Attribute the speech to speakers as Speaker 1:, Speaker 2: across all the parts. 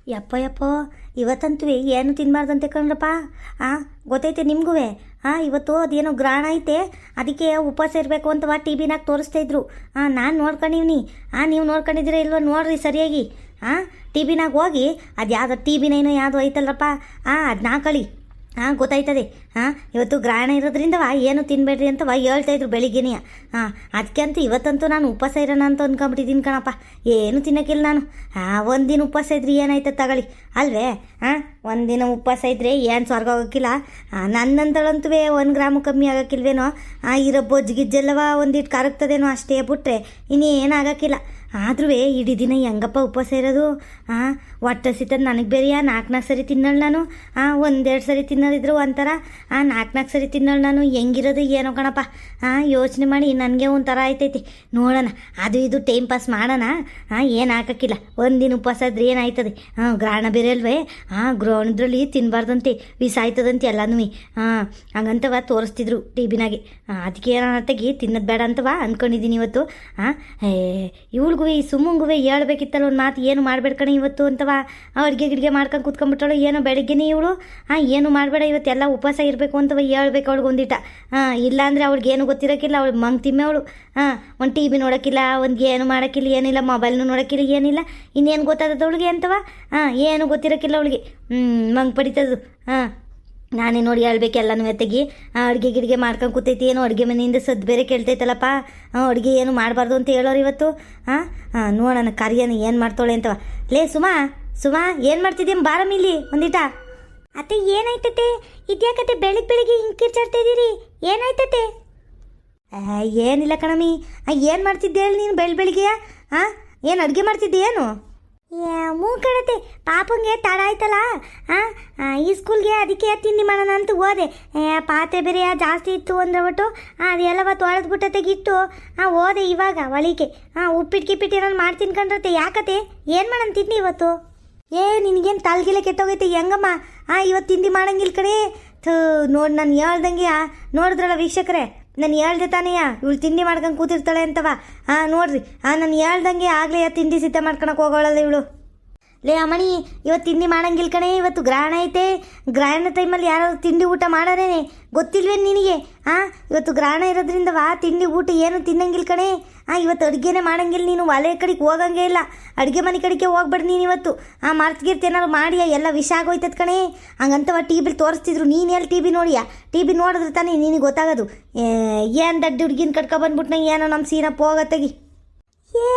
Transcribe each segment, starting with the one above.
Speaker 1: ಯಪ್ಪ ಯಪ್ಪ, ಇವತ್ತಂತೂ ಏನು ತಿನ್ನಬಾರ್ದಂತೆ ಕಣ್ರಪ್ಪ. ಗೊತ್ತೈತೆ ನಿಮಗೂ. ಇವತ್ತು ಅದೇನೋ ಗ್ರಹಣ ಐತೆ, ಅದಕ್ಕೆ ಉಪವಾಸ ಇರಬೇಕು ಅಂತವ ಟಿ ವಿನಾಗ ತೋರಿಸ್ತಾ ಇದ್ರು. ನಾನು ನೋಡ್ಕೊಂಡಿವ್ನಿ. ನೀವು ನೋಡ್ಕೊಂಡಿದ್ದೀರಾ ಇಲ್ವ ನೋಡ್ರಿ ಸರಿಯಾಗಿ. ಟಿ ವಿನಾಗ ಹೋಗಿ ಅದು ಯಾವುದೋ ಟಿ ವಿನೇನೋ ಯಾವುದೋ ಐತಲ್ರಪ್ಪ, ಅದನ್ನ ಹಾಕಳಿ. ಗೊತ್ತಾಯ್ತದೆ. ಇವತ್ತು ಗ್ರಹಣ ಇರೋದ್ರಿಂದವ ಏನು ತಿನ್ಬೇಡ್ರಿ ಅಂತವ ಹೇಳ್ತಾಯಿದ್ರು ಬೆಳಿಗ್ಗೆನೇ. ಅದಕ್ಕೆ ಅಂತೂ ಇವತ್ತಂತೂ ನಾನು ಉಪವಾಸ ಇರೋಣ ಅಂತ ಅಂದ್ಕೊಂಬಿಟ್ಟಿದ್ದೀನಿ ಕಣಪ್ಪ. ಏನು ತಿನ್ನೋಕ್ಕಿಲ್ಲ ನಾನು. ಒಂದಿನ ಉಪವಾಸ ಇದ್ರಿ ಏನಾಯ್ತದೆ ತಗೊಳ್ಳಿ ಅಲ್ವೇ. ಒಂದಿನ ಉಪವಾಸ ಇದ್ರೆ ಏನು ಸ್ವರ್ಗ ಹೋಗೋಕ್ಕಿಲ್ಲ. ನನ್ನಂತಳಂತೂ 1 ಗ್ರಾಮು ಕಮ್ಮಿ ಆಗೋಕ್ಕಿಲ್ವೇನೋ. ಇರೋ ಬೊಜ್ಜಿಗಿಜ್ಜೆಲ್ಲವ ಒಂದಿಟ್ಟು ಕರಗ್ತದೇನೋ ಅಷ್ಟೇ ಬಿಟ್ರೆ ಇನ್ನೇನು ಆಗೋಕ್ಕಿಲ್ಲ. ಆದ್ರೂ ಇಡೀ ದಿನ ಹೆಂಗಪ್ಪ ಉಪವಾಸ ಇರೋದು. ಹೊಟ್ಟೆ ಸಿತ್ತದ ನನಗೆ ಬೇರೆಯಾ. 4 ಸರಿ ತಿನ್ನೋಳು ನಾನು. 1-2 ಸರಿ ತಿನ್ನೋದಿದ್ರು ಒಂಥರ. 4 ಸರಿ ತಿನ್ನೋಳು ನಾನು. ಹೆಂಗಿರೋದು ಏನೋ ಕಣಪ್ಪ. ಯೋಚನೆ ಮಾಡಿ ನನಗೆ ಒಂಥರ ಆಯ್ತೈತಿ. ನೋಡೋಣ, ಅದು ಇದು ಟೈಮ್ ಪಾಸ್ ಮಾಡೋಣ. ಏನು ಹಾಕೋಕ್ಕಿಲ್ಲ. ಒಂದಿನ ಉಪವಾಸ ಇದ್ರೆ ಏನಾಯ್ತದೆ. ಗ್ರಹಣ ಬೇರೆ ಅಲ್ವೇ. ಗ್ರಹಣದ್ರಲ್ಲಿ ತಿನ್ನಬಾರ್ದಂತೆ, ವಿಷ ಆಯ್ತದಂತೆ ಎಲ್ಲನೂ. ಹಂಗಂತವ ತೋರಿಸ್ತಿದ್ರು ಟಿ ವಿನಾಗೆ. ಅದಕ್ಕೆ ಏನಾಗಿ ತಿನ್ನೋದು ಬೇಡ ಅಂತವ ಅಂದ್ಕೊಂಡಿದ್ದೀನಿ ಇವತ್ತು. ಇವಳಿಗೂ ಈ ಸುಮ್ಮಂಗೂ ಹೇಳ್ಬೇಕಿತ್ತಲ್ಲ ಒಂದು ಮಾತು. ಏನು ಮಾಡಬೇಡ ಕಣೆ ಇವತ್ತು ಅಂತವ. ಅಡುಗೆ ಗಿಡ್ಗೆ ಮಾಡ್ಕೊಂಡು ಕೂತ್ಕೊಂಡ್ಬಿಟ್ಟಳು ಏನೋ ಬೆಳಗ್ಗೆನೇ ಇವಳು. ಏನು ಮಾಡಬೇಡ ಇವತ್ತೆಲ್ಲ ಉಪವಾಸ ಇರಬೇಕು ಅಂತವ ಹೇಳ್ಬೇಕು ಅವಳಿಗೆ ಒಂದಿಟ. ಇಲ್ಲಾಂದರೆ ಅವ್ಳಿಗೆ ಏನು ಗೊತ್ತಿರೋಕ್ಕಿಲ್ಲ. ಅವಳು ಮಂಗ್ ತಿಮ್ಮೆ ಅವಳು. ಒಂದು ಟಿ ವಿ ನೋಡೋಕ್ಕಿಲ್ಲ, ಒಂದು ಏನು ಮಾಡೋಕ್ಕಿಲ್ಲ, ಏನಿಲ್ಲ, ಮೊಬೈಲ್ನು ನೋಡೋಕ್ಕಿಲ್ಲ, ಏನಿಲ್ಲ. ಇನ್ನೇನು ಗೊತ್ತಾದದ್ದು ಅವಳಿಗೆ ಅಂತವ. ಏನು ಗೊತ್ತಿರೋಕ್ಕಿಲ್ಲ ಅವಳಿಗೆ. ಮಂಗ್ ಪಡಿತದ್ದು. ನಾನೇ ನೋಡಿ ಹೇಳ್ಬೇಕು ಎಲ್ಲನೂ ಎತ್ತಗಿ. ಅಡುಗೆ ಗಿಡ್ಗೆ ಮಾಡ್ಕೊಂಡು ಕೂತೈತಿ. ಏನೋ ಅಡುಗೆ ಮನೆಯಿಂದ ಸದ್ದು ಬೇರೆ ಕೇಳ್ತೈತಲ್ಲಪ್ಪ. ಅಡುಗೆ ಏನು ಮಾಡಬಾರ್ದು ಅಂತ ಹೇಳೋರು ಇವತ್ತು. ನೋಡೋಣ ಕರಿಯನ ಏನು ಮಾಡ್ತಾಳೆ ಅಂತವ. ಲೇ ಸುಮಾ ಏನು ಮಾಡ್ತಿದ್ದೀಯ? ಬಾರಮ್ಮ ಇಲ್ಲಿ ಒಂದಿಟ. ಅತ್ತೆ ಏನಾಯ್ತತೆ? ಇದ್ಯಾಕತ್ತೆ ಬೆಳಿಗ್ಗೆ ಹಿಂಗೆ ಕಿರ್ಚಾಡ್ತಾ ಇದ್ದೀರಿ? ಏನಾಯ್ತತೆ? ಏನಿಲ್ಲ ಕಣಮಿ. ಏನು ಮಾಡ್ತಿದ್ದೆ ಹೇಳಿ ನೀನು ಬೆಳಿಗ್ಗೆ? ಏನು ಅಡುಗೆ ಮಾಡ್ತಿದ್ದೆ ಏನು? ಮೂ ಕಣತೆ, ಪಾಪಂಗೆ ತಡ ಆಯ್ತಲ್ಲ. ಈ ಸ್ಕೂಲ್ಗೆ ಅದಕ್ಕೆ ತಿಂಡಿ ಮಾಡೋಣ ಅಂತ ಹೋದೆ. ಪಾತ್ರೆ ಬೇರೆ ಜಾಸ್ತಿ ಇತ್ತು ಅಂದ್ರಬಿಟ್ಟು ಅದೆಲ್ಲವ ತೊಳೆದ್ಬಿಟ್ಟ ತೆಗಿಟ್ಟು ಹೋದೆ ಇವಾಗ ಒಳಿಕೆ. ಉಪ್ಪಿಟ್ಟು ಏನಾದ್ರು ಮಾಡ್ತೀನಿ ಕಂಡ್ರತೆ. ಯಾಕತೆ ಏನು ಮಾಡೋಣ ತಿಂಡಿ ಇವತ್ತು? ನಿನಗೇನು ತಲೆಗಿಲೆ ಕೆಟ್ಟೋಗೈತೆ ಹೆಂಗಮ್ಮ? ಇವತ್ತು ತಿಂಡಿ ಮಾಡಂಗಿಲ್ಲ ಕಡೆ. ನೋಡಿ ನಾನು ಹೇಳ್ದಂಗೆ ನೋಡಿದ್ರಲ್ಲ ವೀಕ್ಷಕರೇ, ನಾನು ಹೇಳ್ದೆ ತಾನೆಯ ಇವಳು ತಿಂಡಿ ಮಾಡ್ಕೊಂಡು ಕೂತಿರ್ತಾಳೆ ಅಂತವ. ನೋಡ್ರಿ, ನಾನು ಹೇಳ್ದಂಗೆ ಆಗಲೇ ತಿಂಡಿ ಸಿದ್ಧ ಮಾಡ್ಕೊಳಕ್ಕೆ ಹೋಗೋಳಲ್ಲ ಇವಳು. ಲೇ ಅಮ್ಮಣಿ, ಇವತ್ತು ತಿಂಡಿ ಮಾಡಂಗಿಲ್ಲ ಕಣೆ. ಇವತ್ತು ಗ್ರಹಣ ಐತೆ. ಗ್ರಹಣ ಟೈಮಲ್ಲಿ ಯಾರಾದ್ರು ತಿಂಡಿ ಊಟ ಮಾಡೋರೇನೆ ಗೊತ್ತಿಲ್ವೇನು ನಿನಗೆ? ಇವತ್ತು ಗ್ರಹಣ ಇರೋದ್ರಿಂದವ ತಿಂಡಿ ಊಟ ಏನು ತಿನ್ನಂಗಿಲ್ಲ ಕಣೆ. ಇವತ್ತು ಅಡುಗೆನೇ ಮಾಡಂಗಿಲ್ಲ ನೀನು. ಒಲೆ ಕಡೆಗೆ ಹೋಗಂಗೇ ಇಲ್ಲ. ಅಡುಗೆ ಮನೆ ಕಡೆಗೆ ಹೋಗ್ಬೇಡ ನೀನು ಇವತ್ತು. ಮರ್ತ್ಗಿರ್ತಿ ಏನಾರು ಮಾಡಿಯಾ ಎಲ್ಲ ವಿಷ ಆಗೋಯ್ತದ ಕಣೆ. ಹಂಗಂತವ ಟಿ ವಿಲಿ ತೋರಿಸ್ತಿದ್ರು. ನೀನು ಎಲ್ಲಿ ಟಿ ವಿ ನೋಡಿಯಾ? ಟಿ ವಿ ನೋಡಿದ್ರೆ ತಾನೇ ನಿನಗೆ ಗೊತ್ತಾಗೋದು. ಏನು ದಡ್ಡ ಹುಡುಗಿನ ಕಟ್ಕೊಬಂದ್ಬಿಟ್ನ ಏನೋ ನಮ್ಮ ಸೀನಪ್ಪ ಹೋಗತ್ತಗಿ.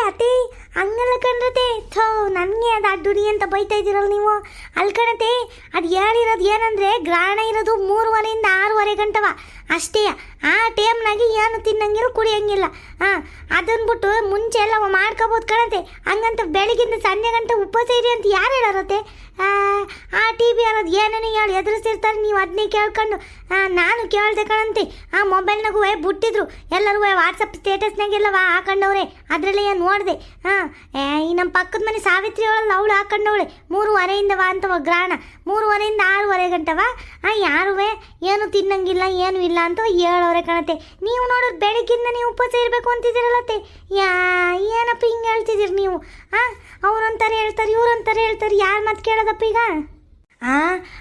Speaker 1: ಅತ್ತೆ ಹಂಗಲ್ಲ ಕಣ್ರತೆ. ನನಗೆ ಅದು ಅಡ್ಡುಡಿ ಅಂತ ಬೈತಾ ಇದ್ದೀರಲ್ಲ ನೀವು. ಅಲ್ಲಿ ಕಣತೆ, ಅದು ಹೇಳಿರೋದು ಏನಂದರೆ ಗ್ರಹಣ ಇರೋದು 3:30 6:30 ಗಂಟವ ಅಷ್ಟೇ. ಆ ಟೈಮ್ನಾಗೆ ಏನು ತಿನ್ನಂಗಿಲ್ಲ, ಕುಡಿಯಂಗಿಲ್ಲ. ಅದನ್ಬಿಟ್ಟು ಮುಂಚೆ ಎಲ್ಲ ಮಾಡ್ಕೋಬೋದು ಕಣತೆ. ಹಂಗಂತ ಬೆಳಗಿಂದ ಸಂಜೆ ಗಂಟೆ ಉಪವಾಸ ಇರಿ ಅಂತ ಯಾರು ಹೇಳಾರತ್ತೆ? ಆ ಟಿ ವಿ ಅನ್ನೋದು ಏನೇನು ಹೇಳಿ ಎದುರಿಸ್ತಿರ್ತಾರೆ. ನೀವು ಅದನ್ನೇ ಕೇಳ್ಕೊಂಡು ನಾನು ಕೇಳ್ದೆ ಕಣಂತೆ. ಮೊಬೈಲ್ನಾಗೂ ಬಿಟ್ಟಿದ್ರು ಎಲ್ಲರೂ. ವಾಟ್ಸಪ್ ಸ್ಟೇಟಸ್ನಾಗೆಲ್ಲವ ಹಾಕೊಂಡವ್ರೆ. ಅದರಲ್ಲೇ ನೋಡಿದೆ. ಈ ನಮ್ಮ ಪಕ್ಕದ ಮನೆ ಸಾವಿತ್ರಿ ಅವಳಲ್ಲ, ಅವಳು ಹಾಕೊಂಡವಳೆ 3:30 ಅಂತವ ಗ್ರಹಣ. 3:30 6:30 ಗಂಟವ. ಯಾರೂ ಏನು ತಿನ್ನಂಗಿಲ್ಲ ಏನು ಇಲ್ಲ ಅಂತ ಹೇಳೋರೆ ಕಣತೆ. ನೀವು ನೋಡೋರು ಬೆಳಗ್ಗಿಂದ ನೀವು ಉಪವಾಸ ಇರಬೇಕು ಅಂತಿದ್ದೀರಲ್ಲತ್ತೆ. ಏನಪ್ಪ ಹಿಂಗೆ ಹೇಳ್ತಿದ್ದೀರಿ ನೀವು? ಅವ್ರಂತಾರೆ ಹೇಳ್ತಾರೆ, ಇವ್ರಂತಾರೆ ಹೇಳ್ತಾರೆ. ಯಾರು ಮತ್ತೆ ಕೇಳೋದಪ್ಪ ಈಗ?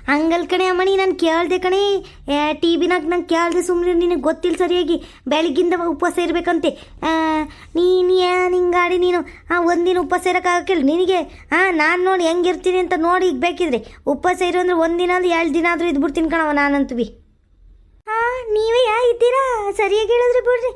Speaker 1: ಹಂಗಲ್ ಕಣೆ ಅಮ್ಮಣಿ, ನಾನು ಕೇಳ್ದೆ ಕಣೆ. ಟಿ ವಿನಾಗ ನಂಗೆ ಕೇಳ್ದೆ ಸುಮ್ಮನೆ. ನಿನಗೆ ಗೊತ್ತಿಲ್ಲ ಸರಿಯಾಗಿ ಬೆಳಗ್ಗಿಂದ ಉಪವಾಸ ಇರಬೇಕಂತೆ. ನೀನು ಹಿಂಗಾಡಿ ನೀನು ಒಂದಿನ ಉಪವಾಸ ಇರೋಕ್ಕಾಗಕ್ಕಿಲ್ಲ ನಿನಗೆ. ನಾನು ನೋಡಿ ಹೆಂಗಿರ್ತೀನಿ ಅಂತ ನೋಡಿ. ಈಗ ಬೇಕಿದ್ರೆ ಉಪವಾಸ ಇರೋ ಅಂದರೆ 1 ದಿನ ಆದ್ರೂ 2 ದಿನ ಆದರೂ ಇದ್ಬಿಡ್ತೀನಿ ಕಣವ ನಾನಂತೂ ಬಿ. ನೀವೇ ಇದ್ದೀರಾ? ಸರಿಯಾಗಿ ಹೇಳಿದ್ರಿ ಬಿಡ್ರಿ.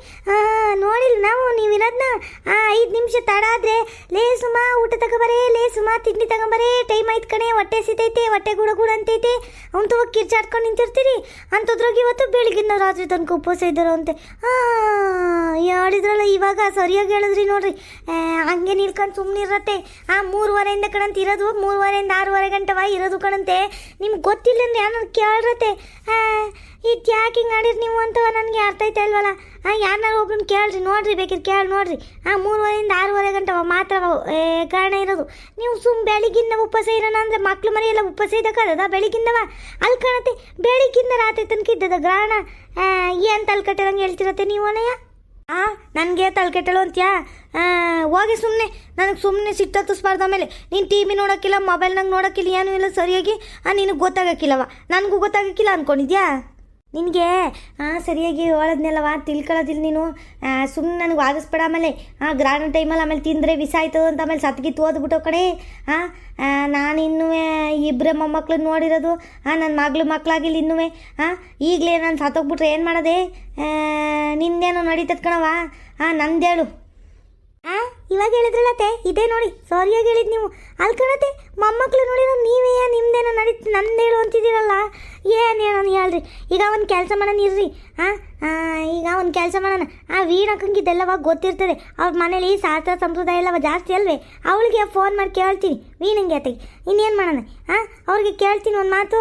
Speaker 1: ನೋಡಿಲ್ಲ ನಾವು ನೀವಿರೋದನ್ನ. 5 ನಿಮಿಷ ತಡ ಆದರೆ ಲೇ ಸುಮಾ ಊಟ ತಗೊಬರೇ, ಲೇ ಸುಮಾ ತಿಂಡಿ ತಗೊಂಬರೇ, ಟೈಮ್ ಆಯ್ತು ಕಣೆ, ಹೊಟ್ಟೆ ಸಿತೈತೆ, ಹೊಟ್ಟೆ ಗುಡ ಅಂತೈತೆ ಅಂತ ಹೋಗಿ ಕಿರ್ಚಾಡ್ಕೊಂಡು ನಿಂತಿರ್ತೀರಿ. ಅಂಥದ್ರಾಗ ಇವತ್ತು ಬೆಳಗಿನ ರಾತ್ರಿ ತನಕ ಉಪವಾಸ ಇದ್ದಾರೋ ಅಂತೆ. ಹೇಳಿದ್ರಲ್ಲ ಇವಾಗ ಸರಿಯಾಗಿ ಹೇಳಿದ್ರಿ ನೋಡ್ರಿ. ಹಂಗೆ ನಿಲ್ಕೊಂಡು ಸುಮ್ಮನೆ ಇರತ್ತೆ. 3:30 ಕಣಂತ ಇರೋದು. 3:30 6:30 ಗಂಟವ ಇರೋದು ಕಣಂತೆ. ನಿಮ್ಗೆ ಗೊತ್ತಿಲ್ಲ ಅಂದ್ರೆ ಏನಾದ್ರು ಕೇಳ್ರತ್ತೆ. ಇದು ಯಾಕೆ ಹಿಂಗೆ ಆಡಿರಿ ನೀವು ಅಂತವ ನನಗೆ ಅರ್ಥ ಆಯ್ತಾ ಇಲ್ವಲ್ಲ. ಯಾರನ್ನಾರು ಒಬ್ಬರನ್ನ ಕೇಳ್ರಿ ನೋಡ್ರಿ, ಬೇಕಿದ್ರೆ ಕೇಳಿ ನೋಡ್ರಿ. 3:30 6:30 ಗಂಟವ ಮಾತ್ರ ಕಾರಣ ಇರೋದು. ನೀವು ಬೆಳಿಗ್ಗಿಂದ ಉಪವಾಸ ಇರೋಣ ಅಂದರೆ ಮಕ್ಳು ಮರಿ ಎಲ್ಲ ಉಪವಾಸ ಇದ್ದಕ್ಕದ ಬೆಳಿಗ್ಗಿಂದವ? ಅಲ್ಲಿ ಕಾಣತ್ತೆ ಬೆಳಿಗ್ಗಿಂದ ರಾತ್ರಿ ತನಕ ಇದ್ದದ ಗ್ರಹಣ. ಏನು ತಲೆ ಕಟ್ಟಿರಂಗೆ ಹೇಳ್ತಿರತ್ತೆ ನೀವು ಅಣ್ಣಯ್ಯ? ನನಗೆ ತಲೆಕೆಟ್ಟಳು ಅಂತ್ಯಾ ಹೋಗಿ ಸುಮ್ಮನೆ ನನಗೆ ಸುಮ್ಮನೆ ಸಿಟ್ಟತ್ತಿಸ್ಬಾರ್ದು. ಆಮೇಲೆ ನೀನು ಟಿ ವಿ ನೋಡೋಕ್ಕಿಲ್ಲ, ಮೊಬೈಲ್ನಾಗ ನೋಡೋಕ್ಕಿಲ್ಲ, ಏನೂ ಇಲ್ಲ ಸರಿಯಾಗಿ. ನಿನಗೆ ಗೊತ್ತಾಗಕ್ಕಿಲ್ಲವ, ನನಗೂ ಗೊತ್ತಾಗಕ್ಕಿಲ್ಲ ಅಂದ್ಕೊಂಡಿದ್ಯಾ? ನಿನಗೆ ಸರಿಯಾಗಿ ಹೇಳೋದ್ನೆಲ್ಲವ ತಿಳ್ಕೊಳ್ಳೋದಿಲ್ಲ ನೀನು. ಸುಮ್ಮನೆ ನನಗೆ ವಾದಿಸ್ಬೇಡ. ಆಮೇಲೆ ಗ್ರಾಂಡ್ ಟೈಮಲ್ಲಿ ಆಮೇಲೆ ತಿಂದರೆ ವಿಷ ಆಯ್ತು ಅಂತ ಆಮೇಲೆ ಸತ್ಗಿತ್ತು ಓದ್ಬಿಟ್ಟು ಕಡೆ. ನಾನು ಇನ್ನೂ ಇಬ್ಬರೇ ಮೊಮ್ಮಕ್ಳು ನೋಡಿರೋದು. ನನ್ನ ಮಕ್ಕಳಾಗಿಲ್ಲ ಇನ್ನೂ. ಈಗಲೇ ನಾನು ಸತ್ತೋಗ್ಬಿಟ್ರೆ ಏನು ಮಾಡೋದೆ? ನಿಂದೇನೋ ನಡೀತದ ಕಣವ. ನಂದೇಳು. ಇವಾಗ ಹೇಳಿದ್ರಲ್ಲತ್ತೆ, ಇದೇ ನೋಡಿ ಸರಿಯಾಗಿ ಹೇಳಿದ್ ನೀವು. ಅಲ್ಲಿ ಕಣತೆ ಮೊಮ್ಮಕ್ಳು ನೋಡಿರೋ ನೀವೇ ನಿಮ್ದೇನೋ ನಡೀತು ನಂದೇಳು ಅಂತಿದ್ದೀರಲ್ಲ. ಏನು ನಾನು ಹೇಳ್ರಿ. ಈಗ ಒಂದು ಕೆಲಸ ಮಾಡೋಣ ಇರ್ರಿ. ಈಗ ಒಂದು ಕೆಲಸ ಮಾಡೋಣ. ವೀಣಕ್ಕಂಗೆ ಇದೆಲ್ಲವ ಗೊತ್ತಿರ್ತದೆ. ಅವ್ರ ಮನೇಲಿ ಶಾಸ್ತ್ರ ಸಂಪ್ರದಾಯ ಎಲ್ಲವ ಜಾಸ್ತಿ ಅಲ್ವೇ? ಅವಳಿಗೆ ಫೋನ್ ಮಾಡಿ ಕೇಳ್ತೀನಿ ವೀಣಂಗೆ ಅತ್ತಿಗೆ. ಇನ್ನೇನು ಮಾಡೋಣ? ಅವ್ರಿಗೆ ಕೇಳ್ತೀನಿ ಒಂದು ಮಾತು.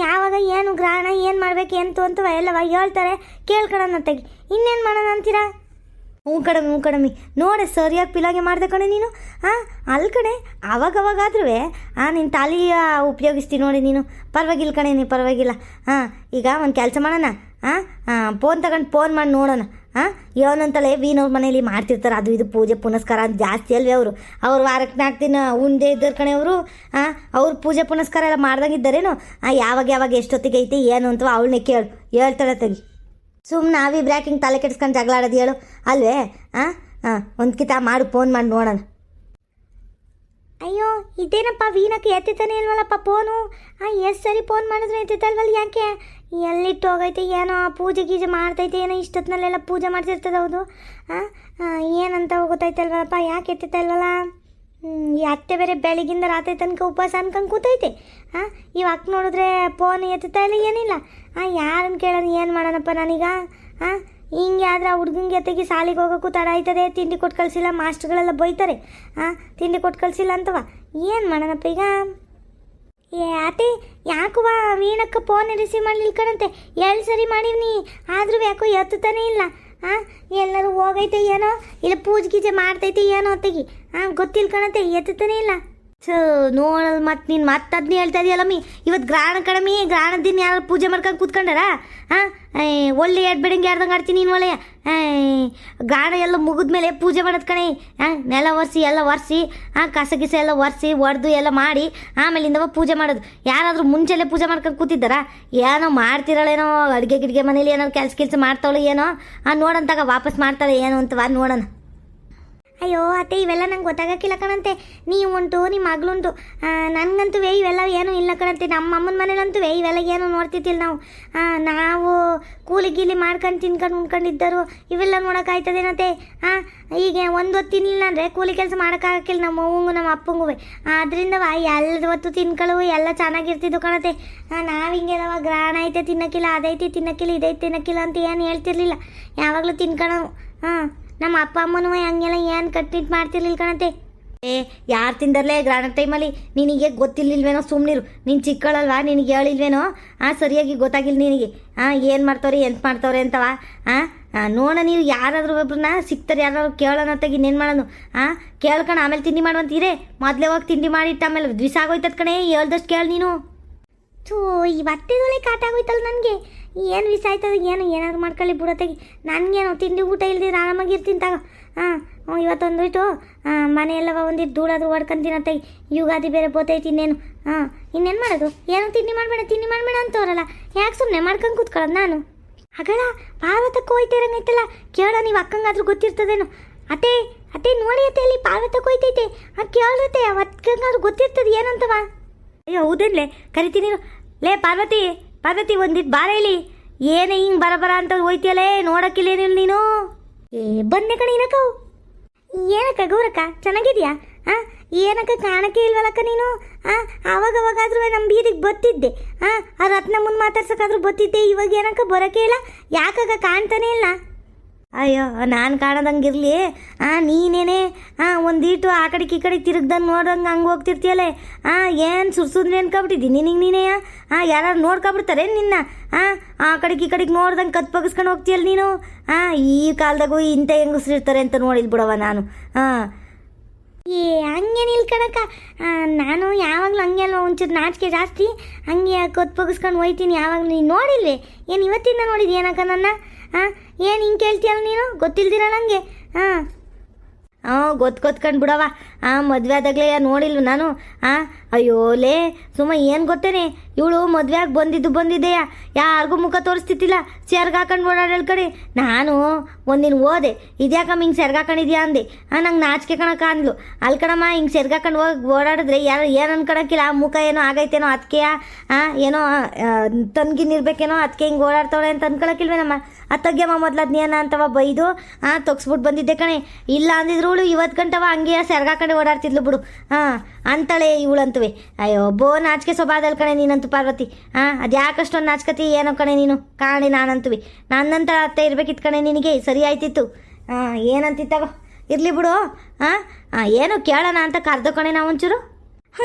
Speaker 1: ಯಾವಾಗ ಏನು ಗ್ರಹಣ ಏನು ಮಾಡ್ಬೇಕು ಎಂತು ಅಂತವ ಎಲ್ಲವ ಹೇಳ್ತಾರೆ. ಕೇಳ್ಕೊಳೋಣ ಅತ್ತಿಗೆ. ಇನ್ನೇನು ಮಾಡೋಣ ಅಂತೀರಾ? ಹ್ಞೂ ಕಡಮಿ ನೋಡೆ ಸರಿಯಾಗಿ ಪಿಲಾಗೆ ಮಾಡಿದೆ ಕಣೆ ನೀನು. ಅಲ್ಲಿ ಕಣೆ ಅವಾಗವಾಗಾದ್ರೂ ನಿನ್ನ ತಾಲಿಯ ಉಪಯೋಗಿಸ್ತೀನಿ ನೋಡಿ ನೀನು. ಪರವಾಗಿಲ್ಲ ಕಣೆ, ನೀ ಪರವಾಗಿಲ್ಲ. ಈಗ ಒಂದು ಕೆಲಸ ಮಾಡೋಣ. ಫೋನ್ ತಗೊಂಡು ಫೋನ್ ಮಾಡಿ ನೋಡೋಣ. ಏನಂತಲೇ ವೀನವ್ರ ಮನೇಲಿ ಮಾಡ್ತಿರ್ತಾರೆ ಅದು ಇದು ಪೂಜೆ ಪುನಸ್ಕಾರ ಅಂತ ಜಾಸ್ತಿ ಅಲ್ವೇ ಅವರು. ವಾರಕ್ಕೆ 4 ದಿನ ಉಂಡೆ ಇದ್ದಾರೆ ಕಣೆ ಅವರು. ಅವ್ರು ಪೂಜೆ ಪುನಸ್ಕಾರ ಎಲ್ಲ ಮಾಡ್ದಂಗಿದ್ದಾರೇನು? ಯಾವಾಗ ಎಷ್ಟೊತ್ತಿಗೆ ಐತೆ ಏನು ಅಂತ ಅವಳನ್ನೇ ಹೇಳ್ತಾಳೆ ತೆಗಿ. ಸುಮ್ಮನೆ ಬ್ರ್ಯಾಕಿಂಗ್ ತಲೆ ಕೆಡಿಸ್ಕೊಂಡು ಜಗಳ ಆಡೋದು ಹೇಳು ಅಲ್ವೇ? ಒಂದು ಕಿತ ಮಾಡು, ಫೋನ್ ಮಾಡಿ ನೋಡೋಣ. ಅಯ್ಯೋ ಇದೇನಪ್ಪ ವೀಣಕ್ಕೆ ಎತ್ತಿತಾನೆ ಇಲ್ವಲ್ಲಪ್ಪ ಫೋನು. ಎಷ್ಟು ಸರಿ ಫೋನ್ ಮಾಡಿದ್ರೆ ಎತ್ತಿತ್ತಲ್ವಲ್ಲ, ಯಾಕೆ ಎಲ್ಲಿಟ್ಟು ಹೋಗೈತೆ ಏನೋ? ಪೂಜೆ ಗೀಜೆ ಮಾಡ್ತೈತೆ ಏನೋ, ಇಷ್ಟೊತ್ತಿನಲ್ಲೆಲ್ಲ ಪೂಜೆ ಮಾಡ್ತಿರ್ತದೆ. ಹೌದು ಏನಂತ ಗೊತ್ತಾಯ್ತಲ್ವಲ್ಲಪ್ಪ, ಯಾಕೆ ಎತ್ತಿತ್ತ ಇಲ್ವಲ್ಲ? ಈ ಅತ್ತೆ ಬೇರೆ ಬೆಳಗಿಂದ ರಾತ್ರಿ ತನಕ ಉಪವಾಸ ಅನ್ಕೊಂಡು ಕೂತೈತೆ. ಇವಾಗ ನೋಡಿದ್ರೆ ಫೋನ್ ಎತ್ತುತ್ತಾ ಇಲ್ಲ, ಏನಿಲ್ಲ. ಯಾರನ್ನು ಕೇಳೋದು, ಏನು ಮಾಡೋಣಪ್ಪ ನಾನೀಗ? ಹಿಂಗೆ ಆದರೆ ಆ ಹುಡುಗಂಗೆ ಎತ್ತಿಗೆ ಶಾಲೆಗೆ ಹೋಗೋಕ್ಕೂ ತಡ ಆಯ್ತದೆ. ತಿಂಡಿ ಕೊಟ್ಟು ಕಳಿಸಿಲ್ಲ, ಮಾಸ್ಟ್ರುಗಳೆಲ್ಲ ಬೈತಾರೆ. ತಿಂಡಿ ಕೊಟ್ಟು ಕಳಿಸಿಲ್ಲ ಅಂತವ. ಏನು ಮಾಡೋಣಪ್ಪ ಈಗ? ಅತ್ತೆ ಯಾಕುವ ವೀಣಕ್ಕೆ ಫೋನ್ ರಿಸೀವ್ ಮಾಡಲಿಲ್ಲ ಕಣಂತೆ. 2 ಸರಿ ಮಾಡೀನಿ, ಆದರೂ ಯಾಕೋ ಎತ್ತುತ್ತಾನೆ ಇಲ್ಲ. ಎಲ್ಲರೂ ಹೋಗೈತೆ ಏನೋ, ಇಲ್ಲ ಪೂಜೆ ಗೀಜೆ ಮಾಡ್ತೈತೆ ಏನೋ ಅತ್ತಿಗೆ. ಗೊತ್ತಿಲ್ಲ ಕಣತೆ, ಎತ್ತುತ್ತಾನೆ ಇಲ್ಲ. ನೋಡಲ್ ಮತ್ತೆ ನೀನು ಮತ್ತೆ ಅದನ್ನೇ ಹೇಳ್ತಾ ಇದೆಯಲ್ಲಮ್ಮಿ. ಇವತ್ತು ಗ್ರಹಣ ಕಡಮಿ, ಗ್ರಹಣದ ದಿನ ಯಾರು ಪೂಜೆ ಮಾಡ್ಕೊಂಡು ಕೂತ್ಕೊಂಡಾರ? ಒಳ್ಳೆ ಎಡ್ಬೇಡಂಗೆ ಯಾರ್ದಂಗೆ ಆಡ್ತೀನಿ ನೀನು ಒಳ್ಳೆಯ. ಗ್ರಹಣ ಎಲ್ಲ ಮುಗಿದ್ಮೇಲೆ ಪೂಜೆ ಮಾಡೋದು ಕಣೆ. ನೆಲ ಒರೆಸಿ ಎಲ್ಲ ಒರೆಸಿ ಕಸ ಗಿಸ ಎಲ್ಲ ಒರೆಸಿ ಒಡೆದು ಎಲ್ಲ ಮಾಡಿ ಆಮೇಲಿಂದವ ಪೂಜೆ ಮಾಡೋದು. ಯಾರಾದರೂ ಮುಂಚೆಲ್ಲೇ ಪೂಜೆ ಮಾಡ್ಕೊಂಡು ಕೂತಿದ್ದಾರಾ? ಏನೋ ಮಾಡ್ತಿರಳೇನೋ, ಅಡುಗೆ ಗಿಡ್ಗೆ ಮನೇಲಿ ಏನಾದ್ರು ಕೆಲಸ ಮಾಡ್ತಾವಳು ಏನೋ. ನೋಡಂತಾಗ ವಾಪಸ್ ಮಾಡ್ತಾಳೆ ಏನೋ ಅಂತವ ನೋಡೋಣ. ಅಯ್ಯೋ ಅತ್ತೆ ಇವೆಲ್ಲ ನಂಗೆ ಗೊತ್ತಾಗಕ್ಕಿಲ್ಲ ಕಣಂತೆ. ನೀವು ಉಂಟು, ನಿಮ್ಮ ಮಗಳುಂಟು. ನನಗಂತೂ ಇವೆಲ್ಲ ಏನೂ ಇಲ್ಲ ಕಣಂತೆ. ನಮ್ಮ ಅಮ್ಮನ ಮನೇಲಂತೂ ಇವೆಲ್ಲ ಏನೂ ನೋಡ್ತಿದ್ದಿಲ್ಲ ನಾವು. ನಾವು ಕೂಲಿ ಗೀಲಿ ಮಾಡ್ಕೊಂಡು ತಿನ್ಕೊಂಡು ಉಣ್ಕೊಂಡಿದ್ದರು. ಇವೆಲ್ಲ ನೋಡೋಕ್ಕಾಯ್ತದೇನತ್ತೆ? ಈಗ ಒಂದು ಹೊತ್ತು ತಿನ್ನಿಲ್ಲ ಅಂದರೆ ಕೂಲಿ ಕೆಲಸ ಮಾಡೋಕ್ಕಾಗಕ್ಕಿಲ್ಲ ನಮ್ಮ ಅವ್ವಂಗೂ ನಮ್ಮ ಅಪ್ಪಂಗೂ. ಆದ್ರಿಂದವ ಎಲ್ಲ ಹೊತ್ತು ತಿನ್ಕೊಳ್ಳು ಎಲ್ಲ ಚೆನ್ನಾಗಿರ್ತಿದ್ದು ಕಣತೆ. ನಾವು ಹಿಂಗೆದವ ಗ್ರಹಣ ಐತೆ ತಿನ್ನಕ್ಕಿಲ್ಲ, ಅದೈತಿ ತಿನ್ನಕ್ಕಿಲ್ಲ, ಇದೈತೆ ತಿನ್ನಕ್ಕಿಲ್ಲ ಅಂತ ಏನು ಹೇಳ್ತಿರ್ಲಿಲ್ಲ. ಯಾವಾಗಲೂ ತಿನ್ಕೊಳ್ಳೋ. ನಮ್ಮ ಅಪ್ಪ ಅಮ್ಮನೂ ಹಂಗೆಲ್ಲ ಏನು ಕಟ್ನಿಟ್ ಮಾಡ್ತಿರ್ಲಿಲ್ಲ ಕಣತೆ. ಯಾರು ತಿಂದರ್ಲೇ ಗ್ರಾಂಡ್ ಟೈಮಲ್ಲಿ? ನಿನಗೆ ಗೊತ್ತಿರ್ಲಿಲ್ವೇನೋ? ಸುಮ್ಮನಿರು, ನೀನು ಚಿಕ್ಕಳಲ್ವಾ, ನಿನಗೆ ಹೇಳಿಲ್ವೇನೋ? ಸರಿಯಾಗಿ ಗೊತ್ತಾಗಿಲ್ಲ ನಿನಗೆ. ಏನು ಮಾಡ್ತವ್ರೆ ಎಂತ ಮಾಡ್ತವ್ರೆ ಅಂತವ. ನೋಡ ನೀವು ಯಾರಾದರೂ ಒಬ್ರನ್ನ ಸಿಗ್ತಾರೆ, ಯಾರಾದ್ರು ಕೇಳೋಣ ತೆಗಿ. ಇನ್ನೇನು ಮಾಡೋದು? ಕೇಳ್ಕೊಂಡು ಆಮೇಲೆ ತಿಂಡಿ ಮಾಡುವಂತೀರೇ. ಮೊದಲೇ ಹೋಗಿ ತಿಂಡಿ ಮಾಡಿಟ್ಟು ಆಮೇಲೆ ದಿವಸ ಆಗೋಯ್ತದ ಕಣೆ. ಹೇಳ್ದಷ್ಟು ಕೇಳಿ ನೀನು. ಥೂ ಇವತ್ತಿದೊಳೆ ಕಾಟ ಆಗೋಯ್ತಲ್ಲ ನನಗೆ. ಏನು ವಿಷ ಆಯ್ತದ ಏನು? ಏನಾದ್ರು ಮಾಡ್ಕೊಳ್ಳಿ ಬಿಡೋತ್ತಾಗಿ. ನನಗೇನು ತಿಂಡಿ ಊಟ ಇಲ್ದಿರ ಆರಾಮಾಗಿರ್ತೀನಿ ತಗೋ. ಇವತ್ತೊಂದಿಟ್ಟು ಮನೆಯೆಲ್ಲವ ಒಂದಿಟ್ಟು ಧೂಳಾದ್ರೂ ಹೊಡ್ಕೊಂತೀನತ್ತಾಗಿ. ಯುಗಾದಿ ಬೇರೆ ಬೋತೈತಿ ಇನ್ನೇನು. ಇನ್ನೇನು ಮಾಡೋದು? ಏನೋ ತಿಂಡಿ ಮಾಡಬೇಡ ಅಂತವ್ರಲ್ಲ, ಯಾಕೆ ಸುಮ್ಮನೆ ಮಾಡ್ಕೊಂಡು ಕೂತ್ಕೊಳ್ಳೋದು ನಾನು? ಹಾಗಳ ಪಾರ್ವತಕ್ಕೆ ಹೋಯ್ತಿರಂಗೈತಲ್ಲ, ಕೇಳೋ ನೀವು ಅಕ್ಕಂಗಾದ್ರೂ ಗೊತ್ತಿರ್ತದೇನು? ಅತ್ತೆ ನೋಡಿ ಅತ್ತೆ ಅಲ್ಲಿ ಪಾರ್ವತಕ್ಕೆ ಹೋಯ್ತೈತೆ. ಕೇಳತ್ತೆ ಅವತ್ತಂಗಾದ್ರೂ ಗೊತ್ತಿರ್ತದೆ ಏನಂತವ. ಅಯ್ಯೋ ಹೌದೇನ್ಲೇ, ಕರಿತೀನಿ ಲೇ ಪಾರ್ವತಿ ಒಂದಿಟ್ಟು ಬಾರ ಇಲ್ಲಿ. ಏನೇ ಹಿಂಗೆ ಬರ ಅಂತ ಹೋಯ್ತಿಯಲ್ಲೇ, ನೋಡೋಕ್ಕಿಲ್ಲ ಏನಿಲ್ಲ ನೀನು. ಬಂದೆ ಕಣ ಏನಕ್ಕ? ಏನಕ್ಕ ಗೌರಕ್ಕ ಚೆನ್ನಾಗಿದ್ಯಾ? ಏನಕ್ಕ ಕಾಣಕ್ಕೆ ಇಲ್ವಲ್ಲಕ್ಕ ನೀನು? ಆವಾಗವಾಗಾದ್ರೂ ನಮ್ಮ ಬೀದಿಗೆ ಬತ್ತಿದ್ದೆ. ಆ ರತ್ನ ಮುಂದೆ ಮಾತಾಡ್ಸೋಕ್ಕಾದ್ರೂ ಬತ್ತಿದ್ದೆ. ಇವಾಗ ಏನಕ್ಕ ಬರೋಕೆ ಇಲ್ಲ, ಯಾಕಾಗ ಕಾಣ್ತಾನೆ ಇಲ್ಲ? ಅಯ್ಯೋ ನಾನು ಕಾಣೋದಂಗಿರಲಿ. ನೀನೇನೆ ಒಂದೀಟು ಆ ಕಡೆಗೆ ಈ ಕಡೆಗೆ ತಿರುಗ್ದಂಗೆ ನೋಡ್ದಂಗೆ ಹಂಗೆ ಹೋಗ್ತಿರ್ತೀಯಲ್ಲೇ. ಏನು ಸುರ್ಸುಂದ್ರೆ ಅನ್ಕೊಬಿಟ್ಟಿದ್ದಿ ನಿನಗೆ ನೀನೇ. ಯಾರು ನೋಡ್ಕೊಬಿಡ್ತಾರೆ ನಿನ್ನ. ಆ ಕಡೆಗೆ ಈ ಕಡೆಗೆ ನೋಡ್ದಂಗೆ ಕತ್ ಬಗ್ಸ್ಕೊಂಡು ಹೋಗ್ತೀಯಲ್ಲ ನೀನು. ಈ ಕಾಲದಾಗೂ ಇಂಥ ಹೆಂಗಸ್ರು ಇರ್ತಾರೆ ಅಂತ ನೋಡಿಲ್ ಬಿಡವ ನಾನು. ಏ ಹಂಗೇನಿಲ್ಲ ಕಣಕ್ಕ. ನಾನು ಯಾವಾಗಲೂ ಹಂಗೆ ಅಲ್ವಾ, ಒಂಚೂರು ನಾಚಿಕೆ ಜಾಸ್ತಿ. ಹಂಗೆ ಕೊತ್ಪಗಿಸ್ಕೊಂಡು ಹೋಯ್ತೀನಿ ಯಾವಾಗಲೂ. ನೀನು ನೋಡಿಲ್ವೇ? ಏನು ಇವತ್ತಿಂದ ನೋಡಿದ್ವಿ ಏನಕ್ಕ ನನ್ನ? ಏನು ಹಿಂಗೆ ಕೇಳ್ತೀಯಲ್ಲ ನೀನು? ಗೊತ್ತಿಲ್ದಿರ ನನಗೆ. ಗೊತ್ಕೊಂಡ್ ಬಿಡವ. ಮದುವೆ ಆದಾಗಲೇ ನೋಡಿಲ್ವ ನಾನು? ಅಯ್ಯೋ ಲೇ ಸುಮ್ಮ, ಏನು ಗೊತ್ತೇನೆ, ಇವಳು ಮದುವೆ ಆಗಿ ಬಂದಿದ್ದೆಯಾ, ಯಾರಿಗೂ ಮುಖ ತೋರಿಸ್ತಿತ್ತಿಲ್ಲ, ಸೆರ್ಗ ಹಾಕೊಂಡು ಓಡಾಡಲ್ ಕಡೆ. ನಾನು ಒಂದಿನ ಓದೆ, ಇದ್ಯಾಕಮ್ಮ ಹಿಂಗೆ ಸೆರ್ಗ ಹಾಕೊಂಡಿದ್ಯಾ ಅಂದೆ. ನಂಗೆ ನಾಚಿಕೆ ಕಣಕ್ಕ ಅಂದ್ಲು. ಅಲ್ಲಿ ಕಣಮ್ಮ, ಹಿಂಗೆ ಸೆರ್ಗ ಹಾಕೊಂಡು ಹೋಗಿ ಓಡಾಡಿದ್ರೆ ಯಾರು ಏನು ಅನ್ಕೊಳಕ್ಕಿಲ್ಲ, ಮುಖ ಏನೋ ಆಗೈತೇನೋ ಅದಕ್ಕೆ, ಏನೋ ತನ್ಗಿನಿರ್ಬೇಕೇನೋ ಅದಕ್ಕೆ ಹಿಂಗೆ ಓಡಾಡ್ತಾಳೆ ಅಂತ ಅನ್ಕೊಳಕ್ಕಿಲ್ವೇನಮ್ಮ. ಅತ್ತಗ್ಯಮ್ಮ ಮೊದ್ಲು ಅದ್ನೇನ ಅಂತವ ಬೈದು ತೊಗ್ಸ್ಬಿಟ್ಟು ಬಂದಿದ್ದೆ ಕಣೆ. ಇಲ್ಲ ಅಂದಿದ್ರು ಇವಳು ಇವತ್ತು ಗಂಟವ ಹಂಗೆ ಸೆರ್ಗ ಹಾಕೊಂಡು ಓಡಾಡ್ತಿದ್ಲು ಬಿಡು. ಅಂತಾಳೆ ಇವಳಂತುವೆ. ಅಯ್ಯೋ ಬೋ ನಾಚಿಕೆ ಸ್ವಭಾವದಲ್ಲಿ ಕಣೆ ನೀನಂತೂ ಪಾರ್ವತಿ. ಅದು ಯಾಕಷ್ಟೊಂದು ನಾಚ್ಕತಿ ಏನೋ ಕಣೆ ನೀನು ಕಾಣೆ. ನಾನಂತುವೆ ನನ್ನಂತ ಅತ್ತೆ ಇರ್ಬೇಕಿತ್ತು ಕಣೆ ನಿನಗೆ, ಸರಿ ಆಯ್ತಿತ್ತು. ಏನಂತಿತ್ತಾಗ ಇರಲಿ ಬಿಡು. ಏನು ಕೇಳೋಣ ಅಂತ ಕರೆದು ಕಣೆ ನಾವೊಂಚೂರು.